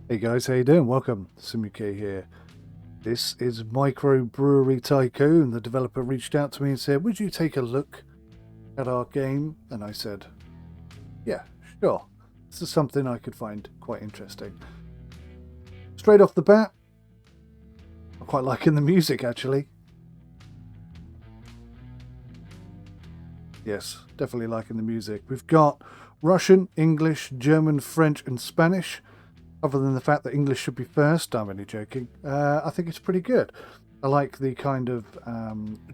Hey guys, how you doing? Welcome, Simuke here. This is Microbrewery Tycoon. The developer reached out to me and said, would you take a look at our game? And I said, yeah, sure. This is something I could find quite interesting. Straight off the bat, I'm quite liking the music actually. Yes, definitely liking the music. We've got Russian, English, German, French and Spanish. Other than the fact that English should be first, I'm only joking. I think it's pretty good. I like the kind of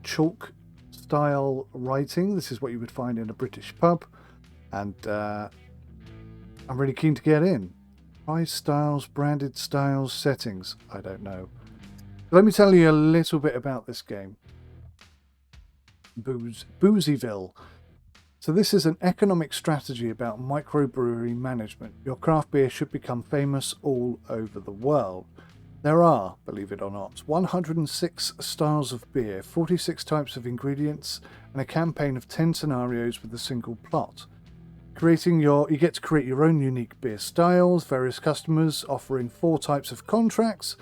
chalk style writing. This is what you would find in a British pub. And I'm really keen to get in. Price styles, branded styles, settings. I don't know. Let me tell you a little bit about this game. Boozyville. So this is an economic strategy about microbrewery management. Your craft beer should become famous all over the world. There are, believe it or not, 106 styles of beer, 46 types of ingredients, and a campaign of 10 scenarios with a single plot. You get to create your own unique beer styles, various customers offering 4 types of contracts,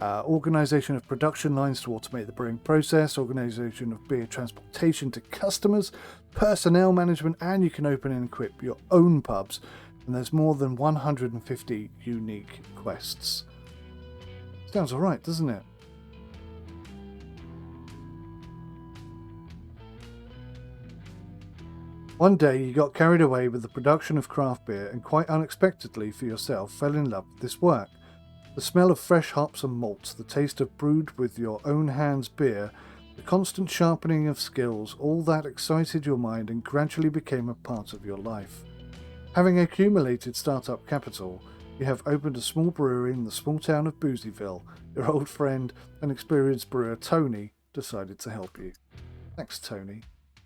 organisation of production lines to automate the brewing process, organisation of beer transportation to customers, personnel management, and you can open and equip your own pubs. And there's more than 150 unique quests. Sounds alright, doesn't it? One day you got carried away with the production of craft beer and quite unexpectedly for yourself fell in love with this work. The smell of fresh hops and malts, the taste of brewed with your own hands beer, the constant sharpening of skills, all that excited your mind and gradually became a part of your life. Having accumulated startup capital, you have opened a small brewery in the small town of Boozyville. Your old friend and experienced brewer Tony decided to help you. Thanks, Tony.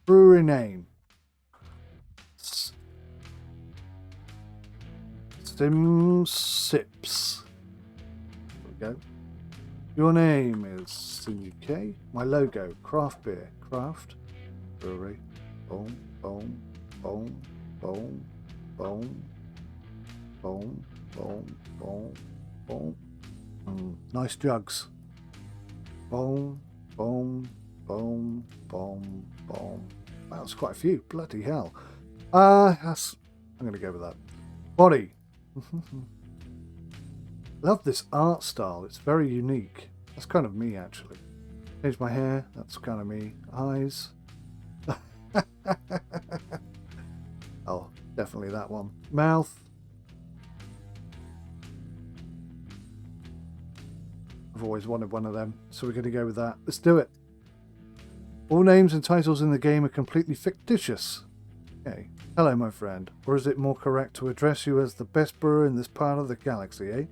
Brewery name. Sim Sips. Go. Your name is Simuke. My logo, craft beer, craft, brewery, boom, boom, boom, boom, boom, boom, boom, boom, boom. Nice jugs. Boom, boom, boom, boom, boom. Wow, that's quite a few. Bloody hell. I'm going to go with that. Body. Love this art style. It's very unique. That's kind of me, actually. Change my hair. That's kind of me. Eyes. Oh, definitely that one. Mouth. I've always wanted one of them, so we're going to go with that. Let's do it. All names and titles in the game are completely fictitious. Okay. Hello, my friend. Or is it more correct to address you as the best brewer in this part of the galaxy, eh?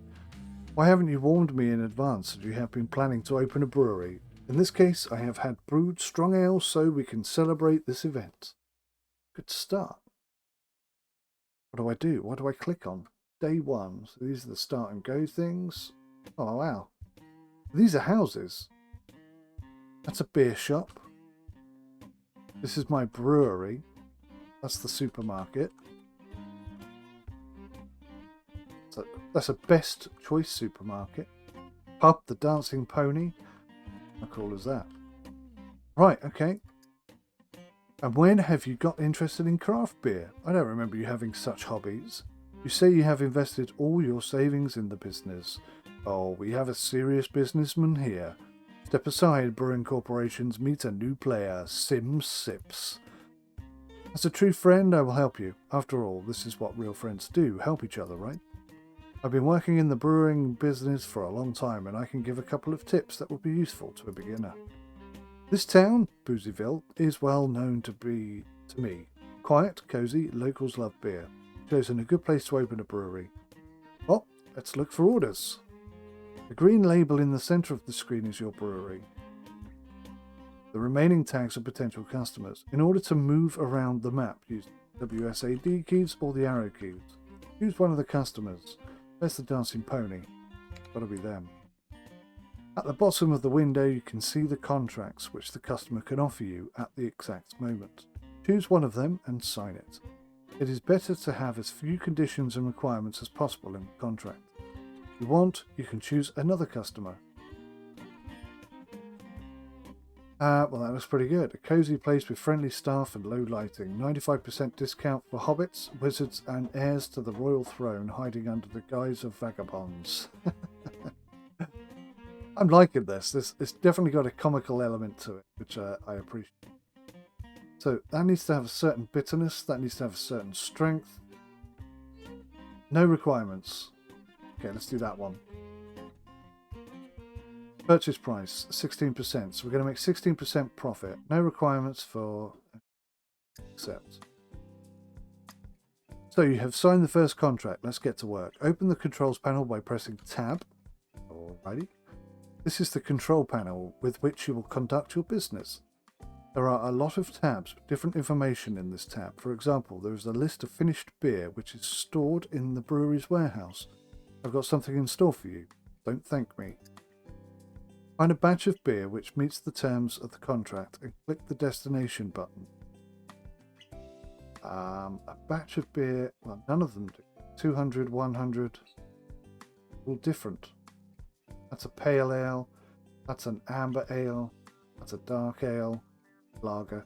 Why haven't you warned me in advance that you have been planning to open a brewery? In this case, I have had brewed strong ale so we can celebrate this event. Good start. What do I do? What do I click on? Day 1. So these are the start and go things. Oh, wow. These are houses. That's a beer shop. This is my brewery. That's the supermarket. That's a best choice supermarket. Pub, the Dancing Pony. How cool is that? Right, okay. And when have you got interested in craft beer? I don't remember you having such hobbies. You say you have invested all your savings in the business. Oh, we have a serious businessman here. Step aside, brewing corporations, meet a new player, Sim Sips. As a true friend, I will help you. After all, this is what real friends do, help each other, right? I've been working in the brewing business for a long time and I can give a couple of tips that would be useful to a beginner. This town, Boozyville, is well known to me. Quiet, cosy, locals love beer. Chosen a good place to open a brewery. Well, let's look for orders. The green label in the centre of the screen is your brewery. The remaining tags are potential customers. In order to move around the map, use WSAD keys or the arrow keys. Choose one of the customers. There's the Dancing Pony. Gotta be them. At the bottom of the window you can see the contracts which the customer can offer you at the exact moment. Choose one of them and sign it. It is better to have as few conditions and requirements as possible in the contract. If you want, you can choose another customer. Well, that looks pretty good. A cozy place with friendly staff and low lighting. 95% discount for hobbits, wizards, and heirs to the royal throne hiding under the guise of vagabonds. I'm liking this. It's definitely got a comical element to it, which I appreciate. So that needs to have a certain bitterness. That needs to have a certain strength. No requirements. Okay, let's do that one. Purchase price, 16%. So we're going to make 16% profit. No requirements for accept. So you have signed the first contract. Let's get to work. Open the controls panel by pressing Tab. Alrighty. This is the control panel with which you will conduct your business. There are a lot of tabs with different information in this tab. For example, there is a list of finished beer which is stored in the brewery's warehouse. I've got something in store for you. Don't thank me. Find a batch of beer which meets the terms of the contract and click the destination button. A batch of beer, well, none of them do. 200, 100, all different. That's a pale ale, that's an amber ale, that's a dark ale, lager,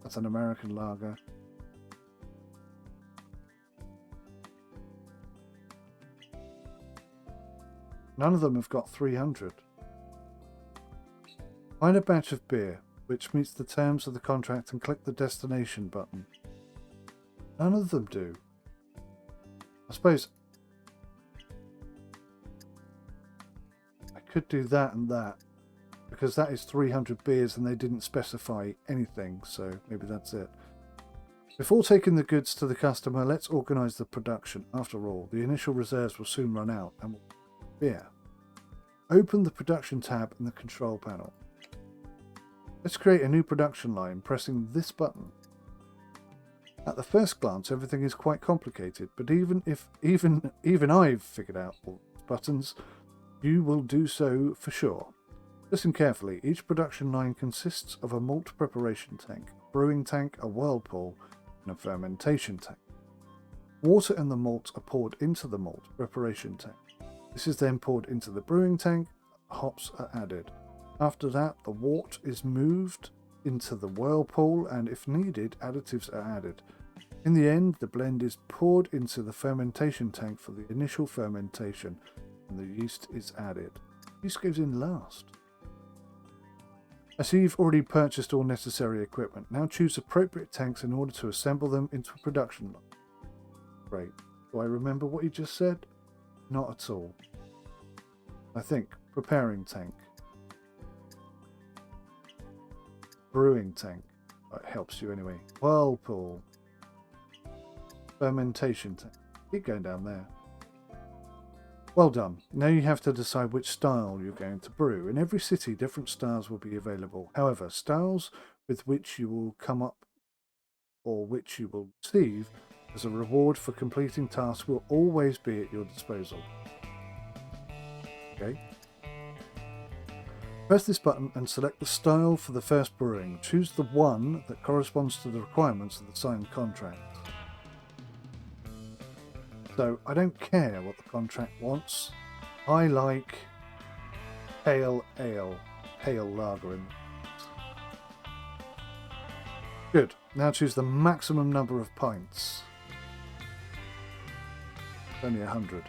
that's an American lager. None of them have got 300. Find a batch of beer which meets the terms of the contract and click the destination button. None of them do. I suppose I could do that and that, because that is 300 beers and they didn't specify anything, so maybe that's it. Before taking the goods to the customer, let's organise the production. After all, the initial reserves will soon run out and we'll beer. Open the production tab in the control panel. Let's create a new production line pressing this button. At the first glance, everything is quite complicated, but even I've figured out all these buttons, you will do so for sure. Listen carefully. Each production line consists of a malt preparation tank, a brewing tank, a whirlpool, and a fermentation tank. Water and the malt are poured into the malt preparation tank. This is then poured into the brewing tank. Hops are added. After that, the wort is moved into the whirlpool, and if needed, additives are added. In the end, the blend is poured into the fermentation tank for the initial fermentation, and the yeast is added. Yeast goes in last. I see you've already purchased all necessary equipment. Now choose appropriate tanks in order to assemble them into a production line. Great. Do I remember what you just said? Not at all. I think. Preparing tank. Brewing tank. That helps you anyway. Whirlpool. Fermentation tank. Keep going down there. Well done. Now you have to decide which style you're going to brew. In every city, different styles will be available. However, styles with which you will come up or which you will receive as a reward for completing tasks will always be at your disposal. Okay. Press this button and select the style for the first brewing. Choose the one that corresponds to the requirements of the signed contract. So I don't care what the contract wants. I like pale ale, pale lager in. Good. Now choose the maximum number of pints. Only 100.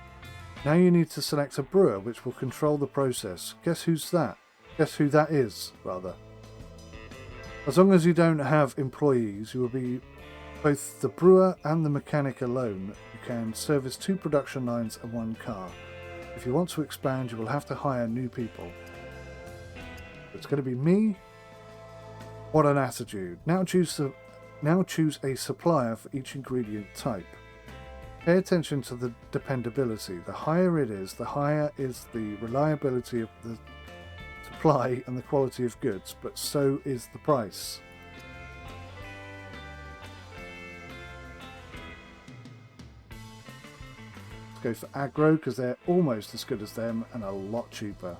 Now you need to select a brewer which will control the process. Guess who's that? Guess who that is, rather. As long as you don't have employees, you will be both the brewer and the mechanic alone. You can service 2 production lines and 1 car. If you want to expand, you will have to hire new people. It's going to be me. What an attitude. Now choose a supplier for each ingredient type. Pay attention to the dependability. The higher it is, the higher is the reliability of the supply and the quality of goods, but so is the price. Go for aggro because they're almost as good as them and a lot cheaper.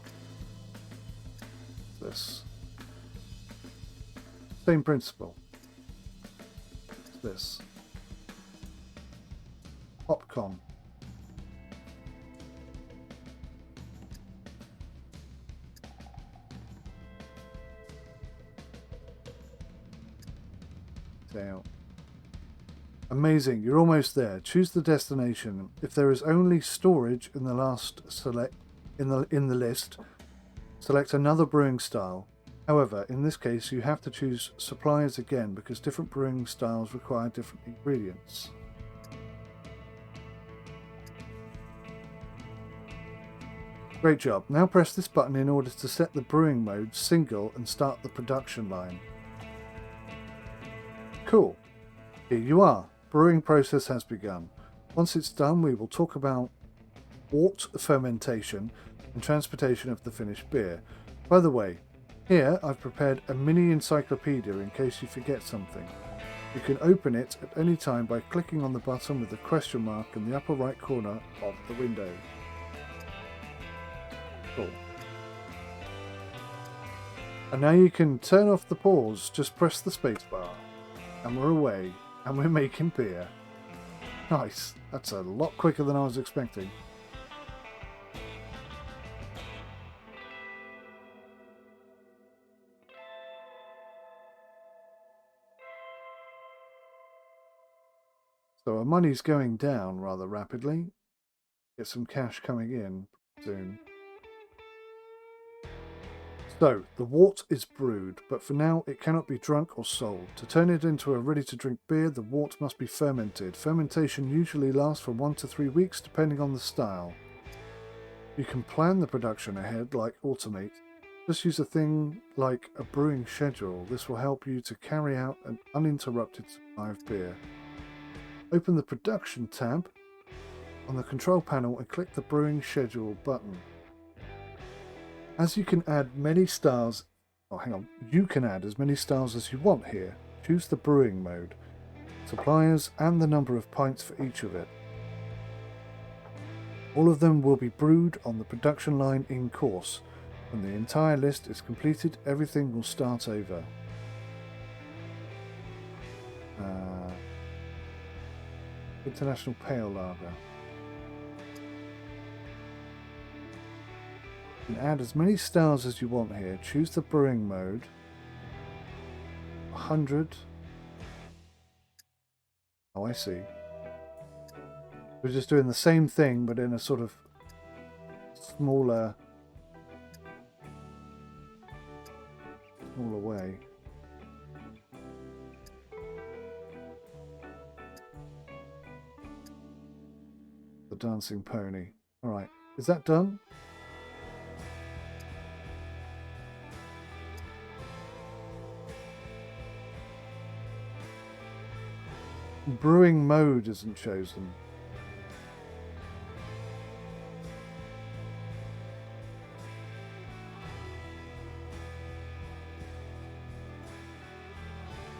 This same principle. This popcorn. Detail. Amazing, you're almost there. Choose the destination. If there is only storage in the last in the list, select another brewing style. However, in this case, you have to choose suppliers again because different brewing styles require different ingredients. Great job. Now press this button in order to set the brewing mode single and start the production line. Cool. Here you are. Brewing process has begun. Once it's done, we will talk about wort fermentation and transportation of the finished beer. By the way, here I've prepared a mini encyclopedia in case you forget something. You can open it at any time by clicking on the button with the question mark in the upper right corner of the window. Cool. And now you can turn off the pause, just press the spacebar. And we're away, and we're making beer. Nice, that's a lot quicker than I was expecting. So our money's going down rather rapidly. Get some cash coming in soon. So, the wort is brewed, but for now it cannot be drunk or sold. To turn it into a ready-to-drink beer, the wort must be fermented. Fermentation usually lasts for 1 to 3 weeks, depending on the style. You can plan the production ahead, like automate. Just use a thing like a brewing schedule. This will help you to carry out an uninterrupted supply of beer. Open the production tab on the control panel and click the brewing schedule button. As you can add many styles, you can add as many styles as you want here. Choose the brewing mode, suppliers, and the number of pints for each of it. All of them will be brewed on the production line in course. When the entire list is completed, everything will start over. International Pale Lager. You can add as many styles as you want here. Choose the brewing mode. 100. Oh, I see. We're just doing the same thing, but in a sort of smaller way. The dancing pony. Alright, is that done? Brewing mode isn't chosen.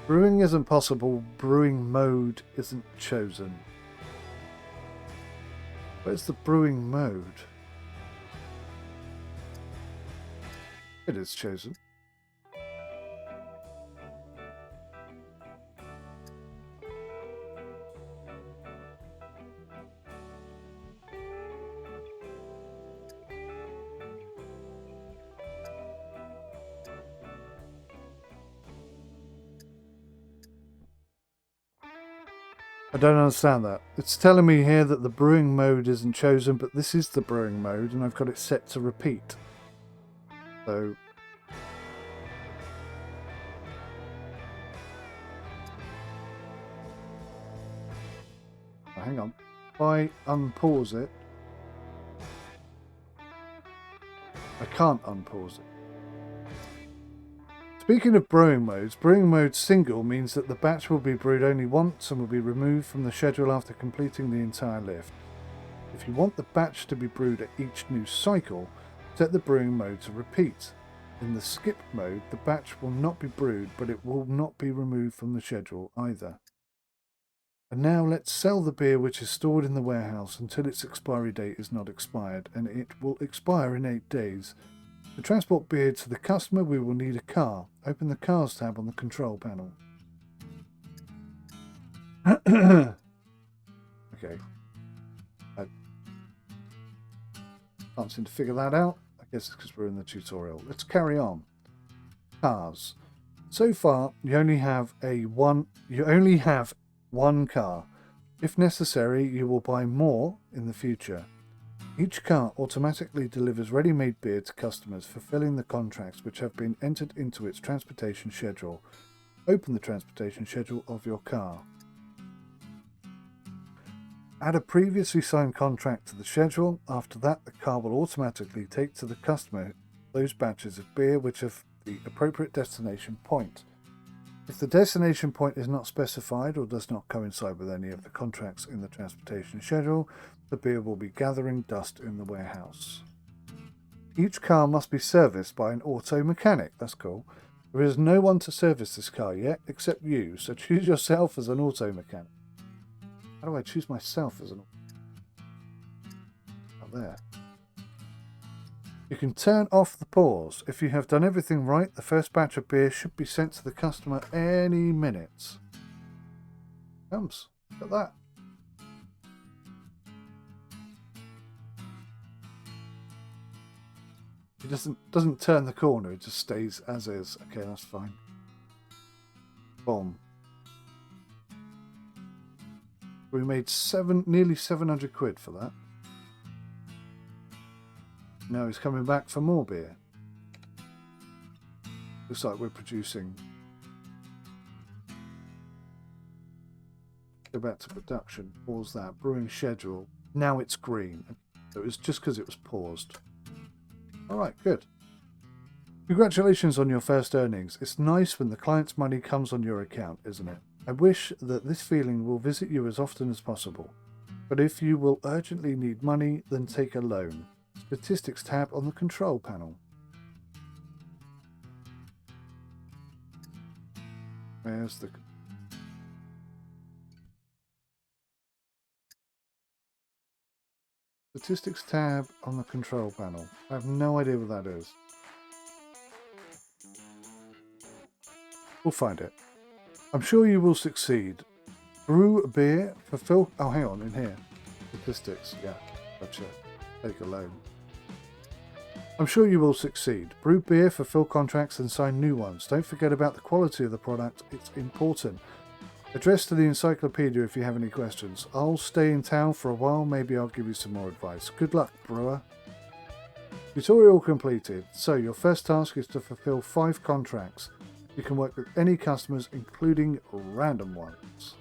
Brewing isn't possible, brewing mode isn't chosen. Where's the brewing mode? It is chosen. I don't understand that. It's telling me here that the brewing mode isn't chosen, but this is the brewing mode, and I've got it set to repeat. So... oh, hang on. If I unpause it... I can't unpause it. Speaking of brewing mode single means that the batch will be brewed only once and will be removed from the schedule after completing the entire lift. If you want the batch to be brewed at each new cycle, set the brewing mode to repeat. In the skip mode, the batch will not be brewed, but it will not be removed from the schedule either. And now let's sell the beer which is stored in the warehouse until its expiry date is not expired, and it will expire in 8 days. To transport beer to the customer, we will need a car. Open the Cars tab on the control panel. Okay. I can't seem to figure that out. I guess it's because we're in the tutorial. Let's carry on. Cars. So far, you only have one car. If necessary, you will buy more in the future. Each car automatically delivers ready-made beer to customers, fulfilling the contracts which have been entered into its transportation schedule. Open the transportation schedule of your car. Add a previously signed contract to the schedule. After that, the car will automatically take to the customer those batches of beer which have the appropriate destination point. If the destination point is not specified or does not coincide with any of the contracts in the transportation schedule, the beer will be gathering dust in the warehouse. Each car must be serviced by an auto mechanic. That's cool. There is no one to service this car yet except you, so choose yourself as an auto mechanic. How do I choose myself as an auto mechanic? Out there. You can turn off the pause. If you have done everything right, the first batch of beer should be sent to the customer any minute. Comes. Look at that. He doesn't turn the corner, it just stays as is. Okay, that's fine. Boom. We made nearly 700 quid for that. Now he's coming back for more beer. Looks like we're producing. Go back to production. Pause that. Brewing schedule. Now it's green. So it was just because it was paused. Alright, good. Congratulations on your first earnings. It's nice when the client's money comes on your account, isn't it? I wish that this feeling will visit you as often as possible. But if you will urgently need money, then take a loan. Statistics tab on the control panel. Where's the... Statistics tab on the control panel. I have no idea what that is. We'll find it. I'm sure you will succeed. Brew a beer, fulfill... Oh, hang on, in here. Statistics, yeah. Gotcha. Take a loan. I'm sure you will succeed. Brew beer, fulfill contracts, and sign new ones. Don't forget about the quality of the product. It's important. Address to the encyclopedia if you have any questions. I'll stay in town for a while. Maybe I'll give you some more advice. Good luck, brewer. Tutorial completed. So, your first task is to fulfill 5 contracts. You can work with any customers, including random ones.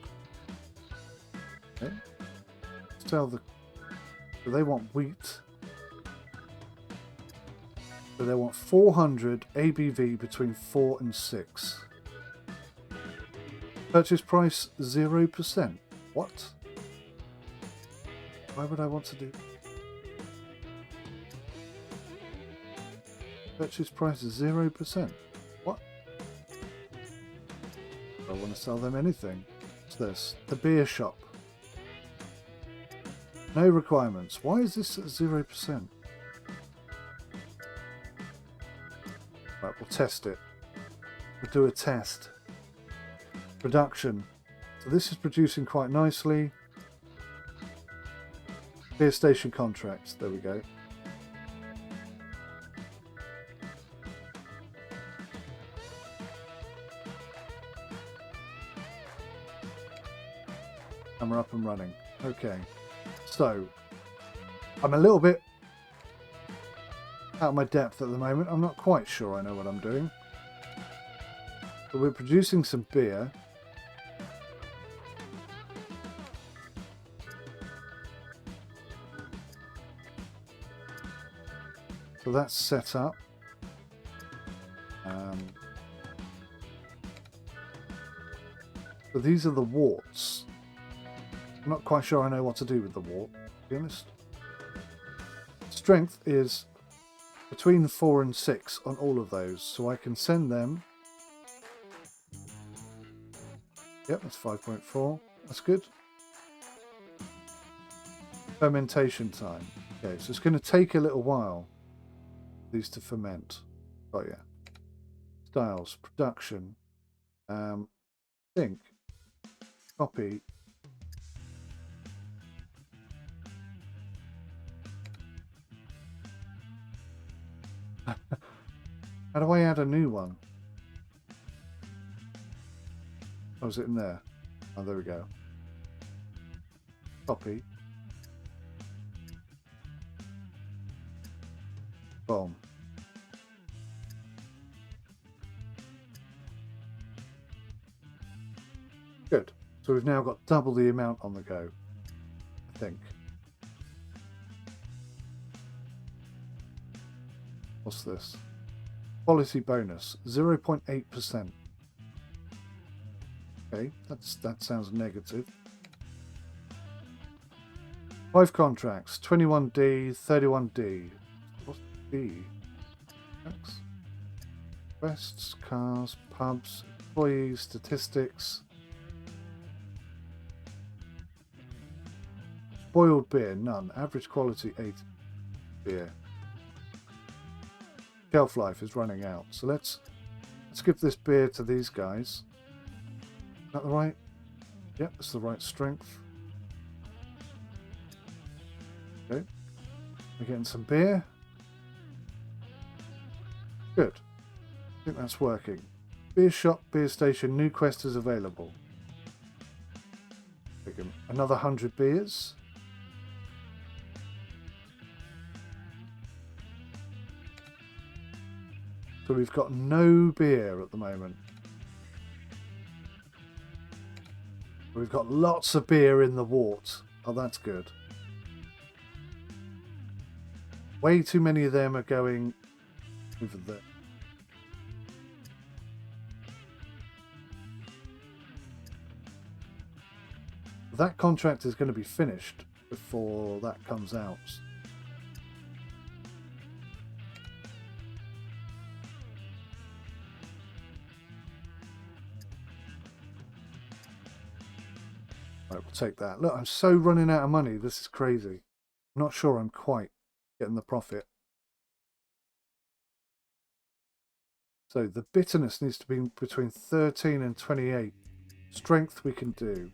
Okay. Let's tell the... Do they want wheat? So they want 400 ABV between 4 and 6. Purchase price 0%. What? Why would I want to do... Purchase price 0%. What? I want to sell them anything. What's this? The beer shop. No requirements. Why is this at 0%? Right, we'll test it. We'll do a test. Production. So this is producing quite nicely. Beer station contracts. There we go. And we're up and running. Okay. So, I'm a little bit out of my depth at the moment. I'm not quite sure I know what I'm doing. But we're producing some beer. So that's set up. So these are the warts. I'm not quite sure I know what to do with the wart, to be honest. Strength is between 4 and 6 on all of those, so I can send them. Yep, that's 5.4. That's good. Fermentation time. Okay, so it's going to take a little while for these to ferment. Oh yeah. Styles, production. Think. Copy. How do I add a new one? Oh, is it in there? Oh, there we go. Copy. Boom. Good. So we've now got double the amount on the go, I think. What's this? Quality bonus, 0.8%. Okay, that sounds negative. 5 contracts, 21D, 31D. What's D? Contracts? Quests, cars, pubs, employees, statistics. Boiled beer, none. Average quality, 8 beer. Shelf life is running out. So let's give this beer to these guys. Is that the right? Yep, that's the right strength. Okay. We're getting some beer. Good. I think that's working. Beer shop, beer station, new quest is available. Another 100 beers. So we've got no beer at the moment. We've got lots of beer in the wart. Oh, that's good. Way too many of them are going over there. That contract is going to be finished before that comes out. Right, we'll take that. Look, I'm so running out of money. This is crazy. I'm not sure I'm quite getting the profit. So the bitterness needs to be between 13 and 28. Strength we can do.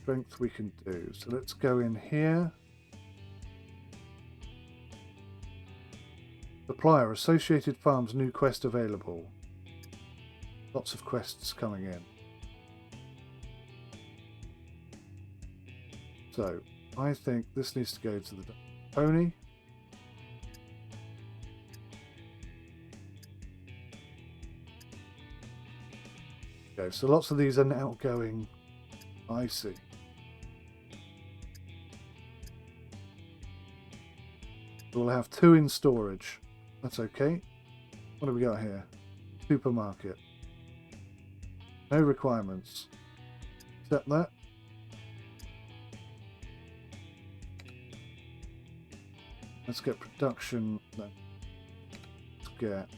Strength we can do. So let's go in here. Supplier, Associated Farms, new quest available. Lots of quests coming in. So I think this needs to go to the pony. Okay, so lots of these are now going. I see. We'll have 2 in storage. That's okay. What do we got here? Supermarket. No requirements. Accept that. Let's get production. No. Let's get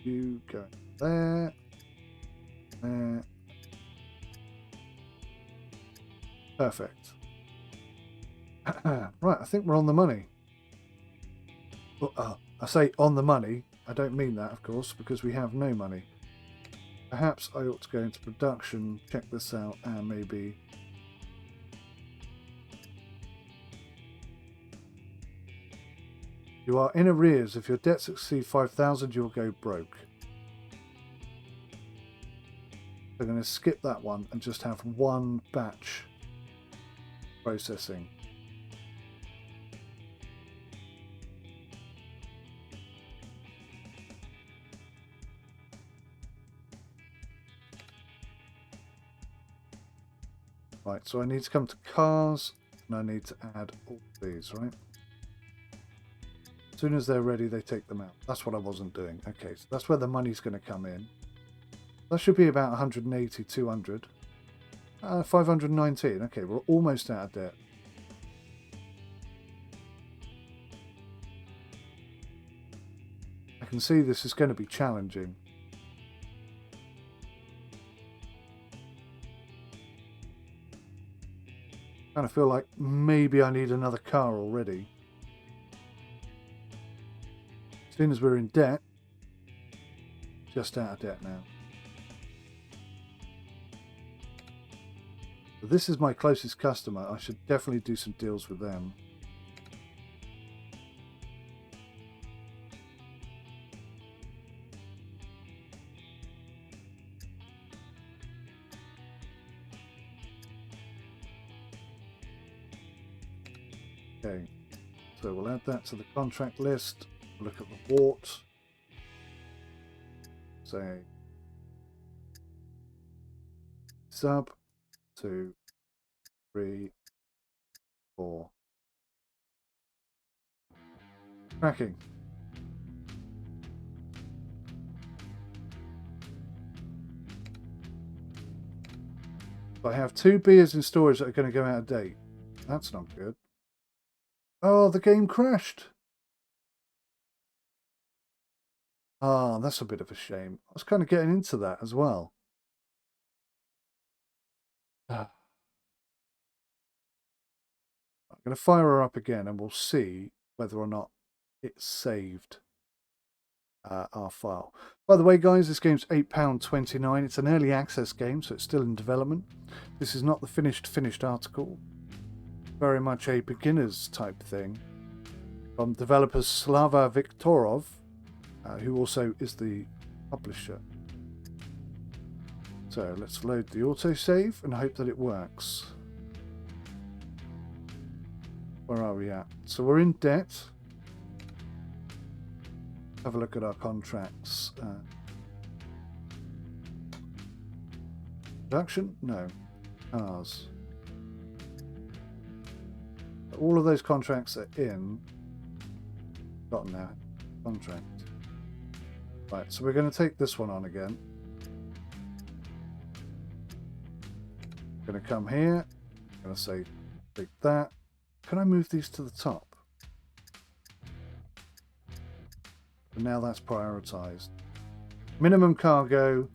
you going there. There. Perfect. Right, I think we're on the money. Well, I say on the money. I don't mean that, of course, because we have no money. Perhaps I ought to go into production, check this out, and maybe... You are in arrears. If your debts exceed 5,000, you'll go broke. We're going to skip that one and just have one batch processing. Right, so I need to come to cars and I need to add all these, right? As soon as they're ready, they take them out. That's what I wasn't doing. Okay, so that's where the money's going to come in. That should be about 180, 200. 519. Okay, we're almost out of debt. I can see this is going to be challenging. I kind of feel like maybe I need another car already. As soon as we're in debt, just out of debt now. So this is my closest customer. I should definitely do some deals with them. Okay, so we'll add that to the contract list. Look at the wart. Say sub 2, 3, 4. Cracking. I have 2 beers in storage that are going to go out of date. That's not good. Oh, the game crashed. Ah, that's a bit of a shame. I was kind of getting into that as well. I'm going to fire her up again and we'll see whether or not it's saved our file. By the way, guys, this game's £8.29. It's an early access game, so it's still in development. This is not the finished article. Very much a beginner's type thing. From developers Slava Viktorov, who also is the publisher. So let's load the autosave and hope that it works. Where are we at? So we're in debt. Have a look at our contracts. Production? No. Cars. All of those contracts are in. Forgotten now. Contract. Right, so we're going to take this one on again. Going to come here. Going to say, take that. Can I move these to the top? And now that's prioritized. Minimum cargo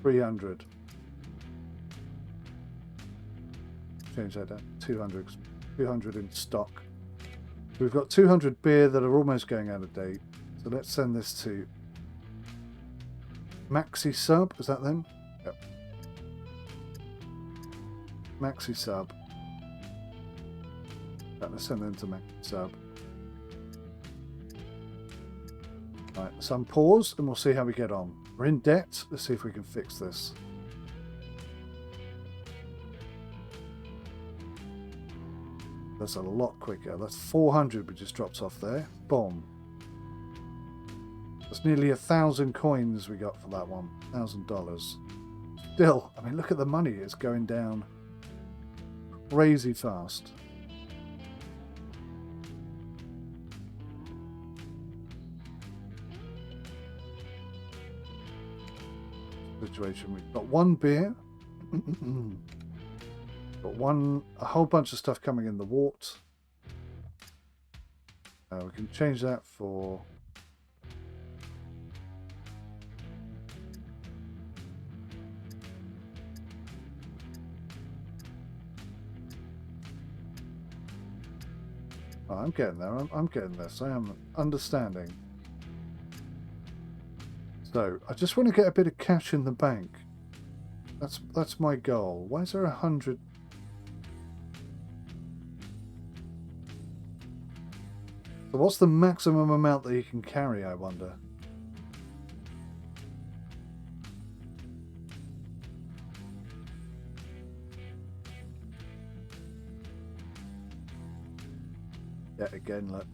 300. Change that down 200. 200 in stock. We've got 200 beer that are almost going out of date. So let's send this to Maxi Sub. Is that them? Yep. Maxi Sub. Let's send them to Maxi Sub. Right, some pause and we'll see how we get on. We're in debt. Let's see if we can fix this. That's a lot quicker. That's 400 we just dropped off there. Boom. That's nearly 1,000 coins we got for that one. $1,000. Still, I mean, look at the money. It's going down crazy fast. Situation. We've got 1 beer. Got a whole bunch of stuff coming in the wart. We can change that for oh, I'm getting there. I'm getting this. I am understanding. So I just want to get a bit of cash in the bank. That's my goal. Why is there 100? So what's the maximum amount that you can carry, I wonder? Yeah, again, look.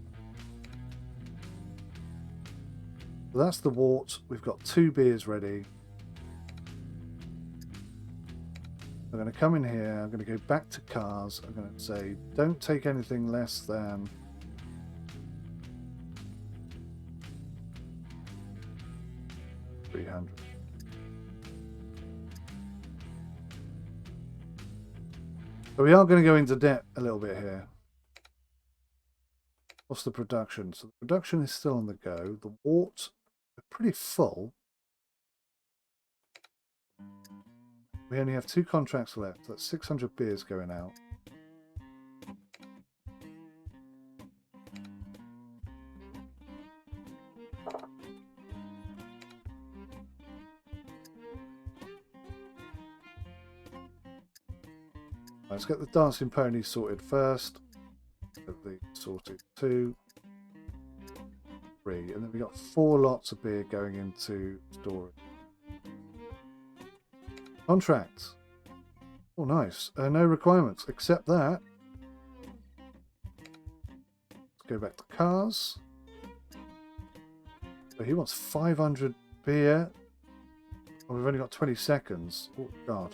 So that's the wart. We've got 2 beers ready. I'm going to come in here. I'm going to go back to cars. I'm going to say, don't take anything less than 300. So we are going to go into debt a little bit here. What's the production? So the production is still on the go. The wart are pretty full. We only have 2 contracts left. That's 600 beers going out. Let's get the dancing pony sorted first. Get the sorted 2, 3, and then we got 4 lots of beer going into storage. Contracts. Oh, nice. No requirements. Accept that. go back to cars. So he wants 500 beer. Oh, we've only got 20 seconds. Oh, God.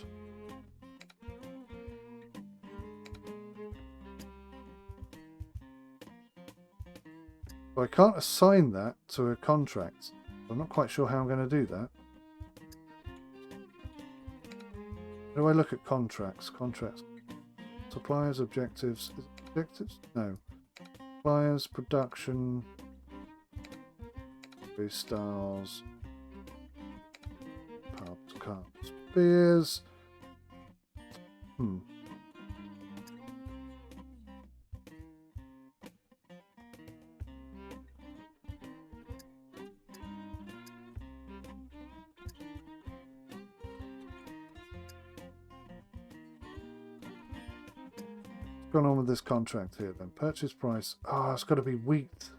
Well, I can't assign that to a contract. I'm not quite sure how I'm going to do that. How do I look at contracts? Contracts. Suppliers, objectives. Is it objectives? No. Suppliers, production. Styles. Pubs, cars, beers. What's going on with this contract here then? Purchase price. Oh, it's got to be wheat.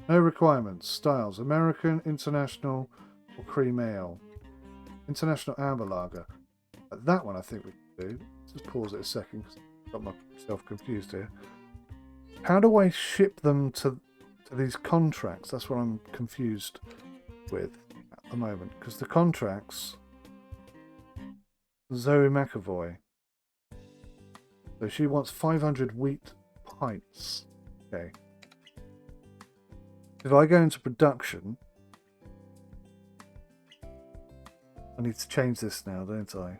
No requirements. Styles. American, international, or cream ale. International amber lager. That one I think we can do. Let's just pause it a second because I've got myself confused here. How do I ship them to these contracts? That's what I'm confused with at the moment. Because the contracts... Zoe McAvoy. So she wants 500 wheat pints. Okay. If I go into production, I need to change this now, don't I?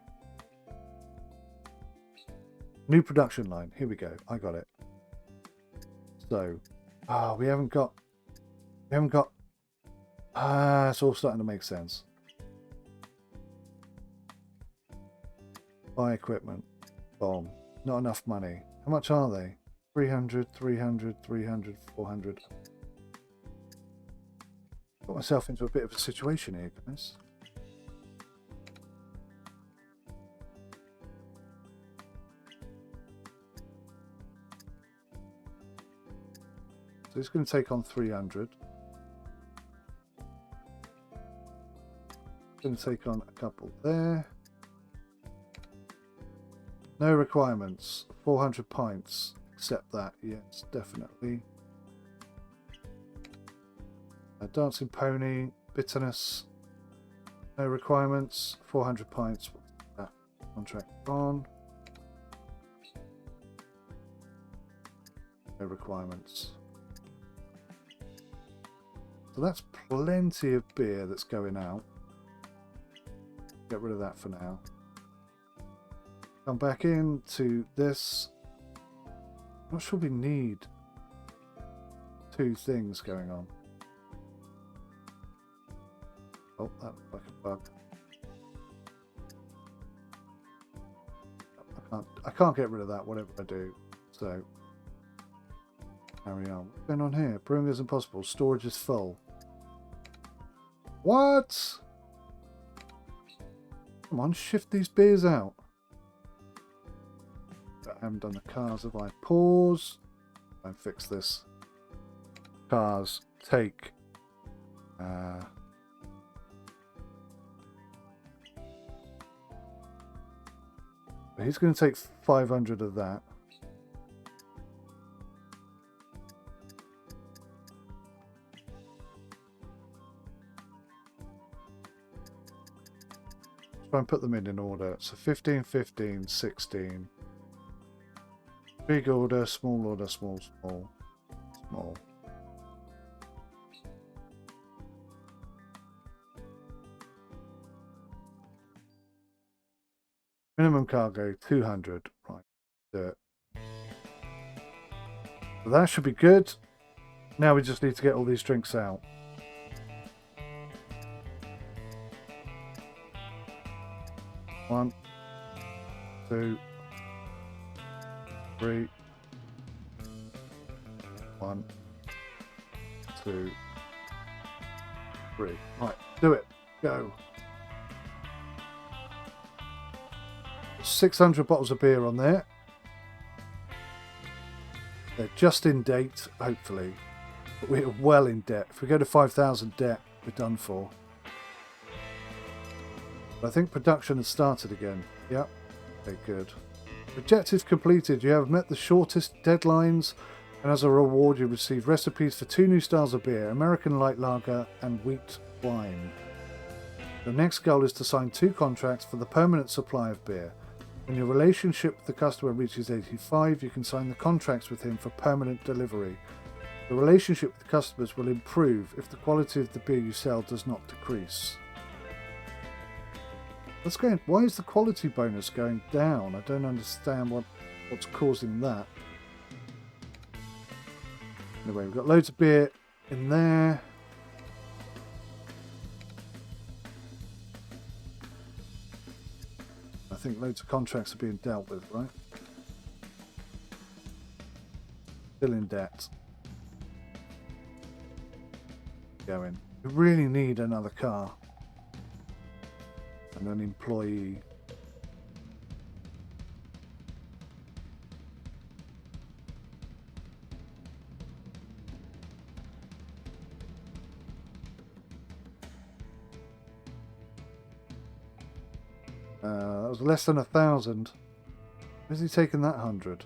New production line. Here we go. I got it. So, we haven't got. It's all starting to make sense. Buy equipment. Bomb. Not enough money. How much are they? 300, 300, 300, 400. Got myself into a bit of a situation here, guys. So it's going to take on 300. Going to take on a couple there. No requirements. 400 pints. Accept that. Yes, definitely. Dancing pony, bitterness, no requirements, 400 pints. That contract on. No requirements. So that's plenty of beer that's going out. Get rid of that for now. Come back into this. I'm not sure we need two things going on. Oh, that looks like a bug. I can't get rid of that, whatever I do. So, carry on. What's going on here? Brewing is impossible. Storage is full. What? Come on, shift these beers out. I haven't done the cars, have I? Pause. And fix this. Cars, take. He's going to take 500 of that. Try and put them in order. So 15, 15, 16. Big order, small, small, small. Minimum cargo, 200. Right, do it. So that should be good. Now we just need to get all these drinks out. One, two, three. 1, 2, 3. Right, do it. Go. 600 bottles of beer on there. They're just in date, hopefully. But we're well in debt. If we go to 5,000 debt, we're done for. But I think production has started again. Yep. Okay, good. Objective completed. You have met the shortest deadlines, and as a reward you receive recipes for 2 new styles of beer, American Light Lager and Wheat Wine. The next goal is to sign 2 contracts for the permanent supply of beer. When your relationship with the customer reaches 85, you can sign the contracts with him for permanent delivery. The relationship with the customers will improve if the quality of the beer you sell does not decrease. Let's go. Why is the quality bonus going down? I don't understand what's causing that. Anyway, we've got loads of beer in there. I think loads of contracts are being dealt with, right? Still in debt. Going. We really need another car. And an employee. That was less than 1,000. Where's he taking that 100?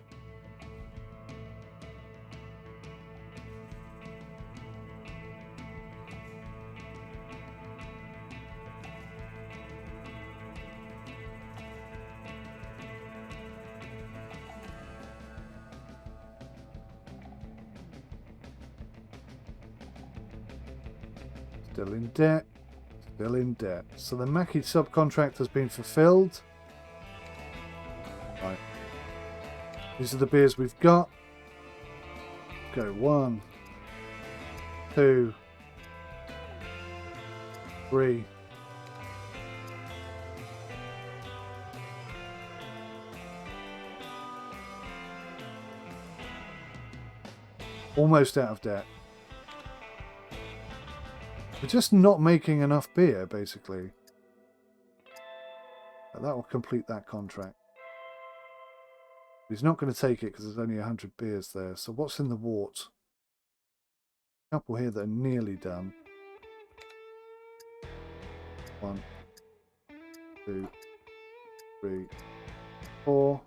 Still in debt. Still in debt. So the Mackie subcontract has been fulfilled. Right. These are the beers we've got. Go 1, 2, 3. Almost out of debt. We're just not making enough beer, basically. But that will complete that contract. He's not going to take it because there's only 100 beers there. So what's in the wart? A couple here that are nearly done. 1, 2, 3, 4.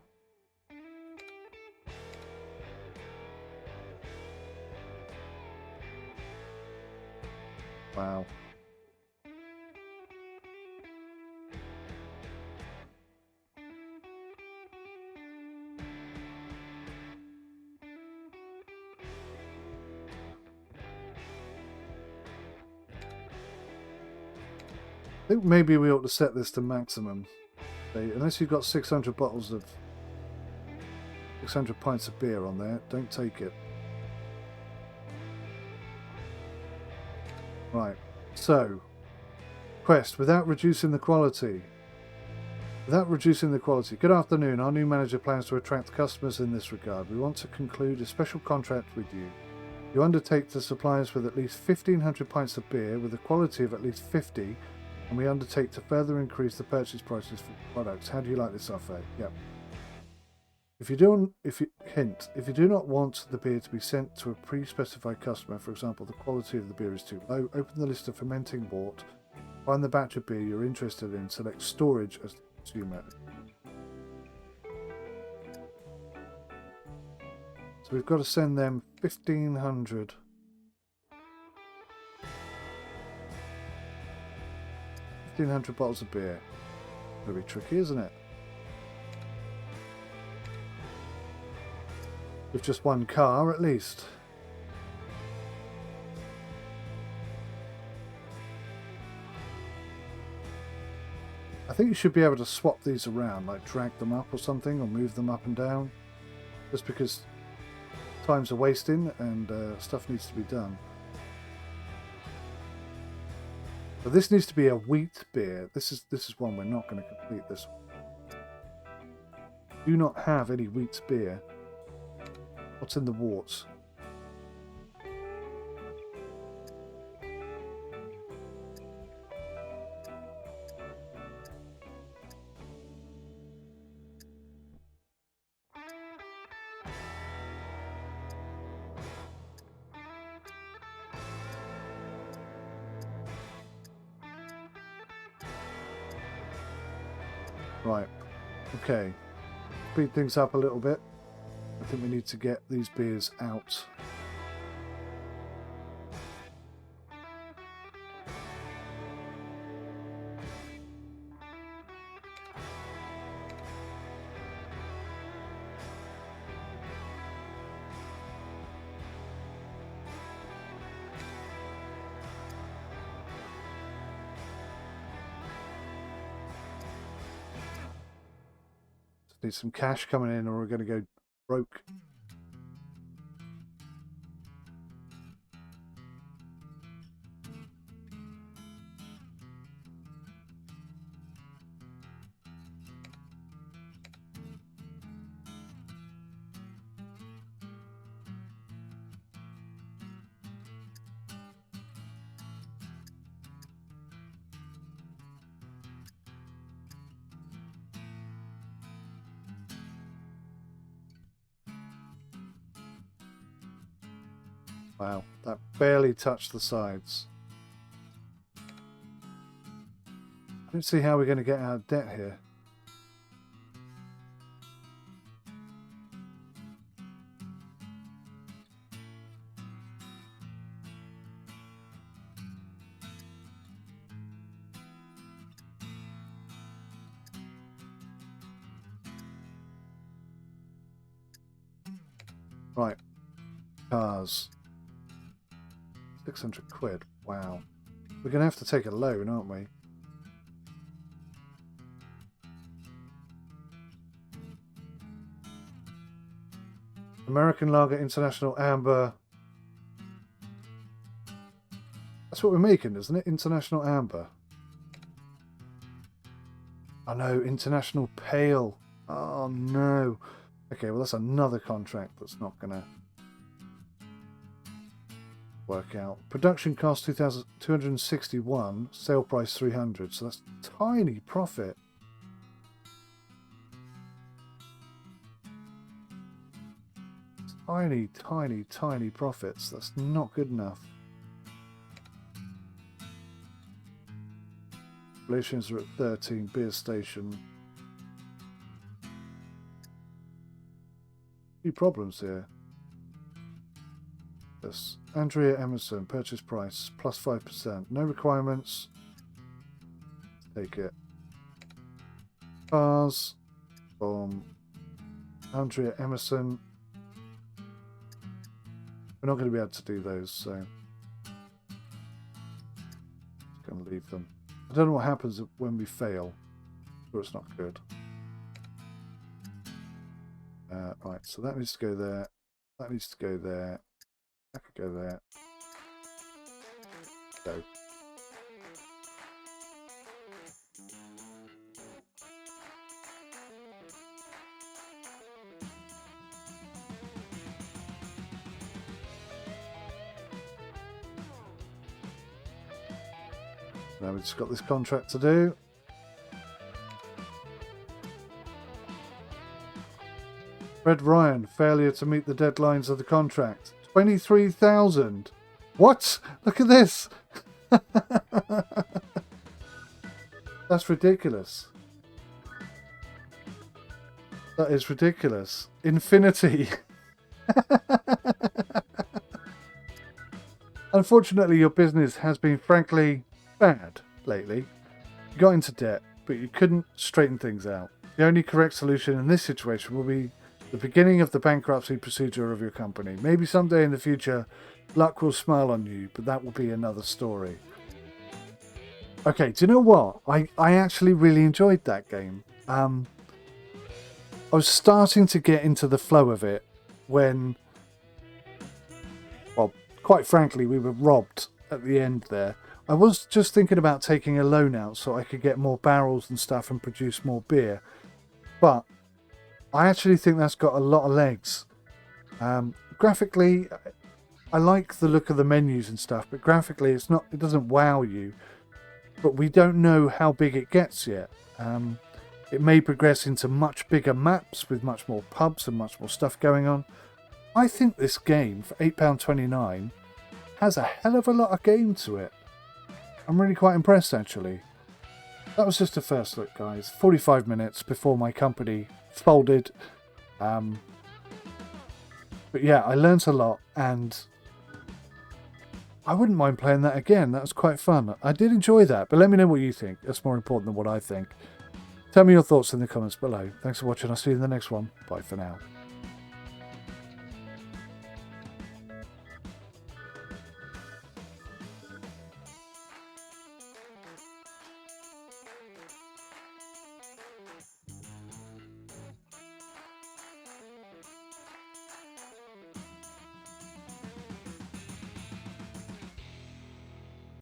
Wow. I think maybe we ought to set this to maximum. Unless you've got 600 bottles of 600 pints of beer on there, don't take it. Right, so quest without reducing the quality. Without reducing the quality. Good afternoon. Our new manager plans to attract customers in this regard. We want to conclude a special contract with you. You undertake to supply us with at least 1,500 pints of beer with a quality of at least 50, and we undertake to further increase the purchase prices for products. How do you like this offer? Yep. If you do not want the beer to be sent to a pre-specified customer, for example, the quality of the beer is too low, open the list of fermenting wort, find the batch of beer you're interested in, select storage as the consumer. So we've got to send them 1,500. 1,500 bottles of beer. It'll be tricky, isn't it? With just one car, at least. I think you should be able to swap these around, like drag them up or something, or move them up and down. Just because time's a wasting and stuff needs to be done. But this needs to be a wheat beer. This is one we're not going to complete this one. Do not have any wheat beer. What's in the warts? Right. Okay. speed things up a little bit. I think we need to get these beers out. Need some cash coming in or we're going to go broke. Wow, that barely touched the sides. I don't see how we're going to get out of debt here. Right, cars. 600 quid, wow. We're going to have to take a loan, aren't we? American Lager, International Amber. That's what we're making, isn't it? International Amber. Oh no, International Pale. Oh no. Okay, well that's another contract that's not going to work out. Production cost 2,261, sale price 300, so that's tiny profit. Tiny, tiny, tiny profits. That's not good enough. Relations are at 13, beer station. Few problems here. This Andrea Emerson, purchase price plus 5%. No requirements. Take it. Cars. Boom. Andrea Emerson. We're not going to be able to do those, so just going to leave them. I don't know what happens when we fail, but it's not good. Right, so that needs to go there. That needs to go there. That could go there. Go. Now we've just got this contract to do. Fred Ryan, failure to meet the deadlines of the contract. 23,000. What? Look at this. That's ridiculous. That is ridiculous. Infinity. Unfortunately, your business has been frankly bad lately. You got into debt, but you couldn't straighten things out. The only correct solution in this situation will be the beginning of the bankruptcy procedure of your company. Maybe someday in the future, luck will smile on you, but that will be another story. Okay, do you know what? I actually really enjoyed that game. I was starting to get into the flow of it when, well, quite frankly, we were robbed at the end there. I was just thinking about taking a loan out so I could get more barrels and stuff and produce more beer. But I actually think that's got a lot of legs. Graphically, I like the look of the menus and stuff, but graphically it doesn't wow you. But we don't know how big it gets yet. It may progress into much bigger maps with much more pubs and much more stuff going on. I think this game for £8.29 has a hell of a lot of game to it. I'm really quite impressed actually. that was just a first look, guys. 45 minutes before my company folded. But yeah, I learnt a lot, and I wouldn't mind playing that again. That was quite fun. I did enjoy that, but let me know what you think. That's more important than what I think. Tell me your thoughts in the comments below. Thanks for watching. I'll see you in the next one. Bye for now.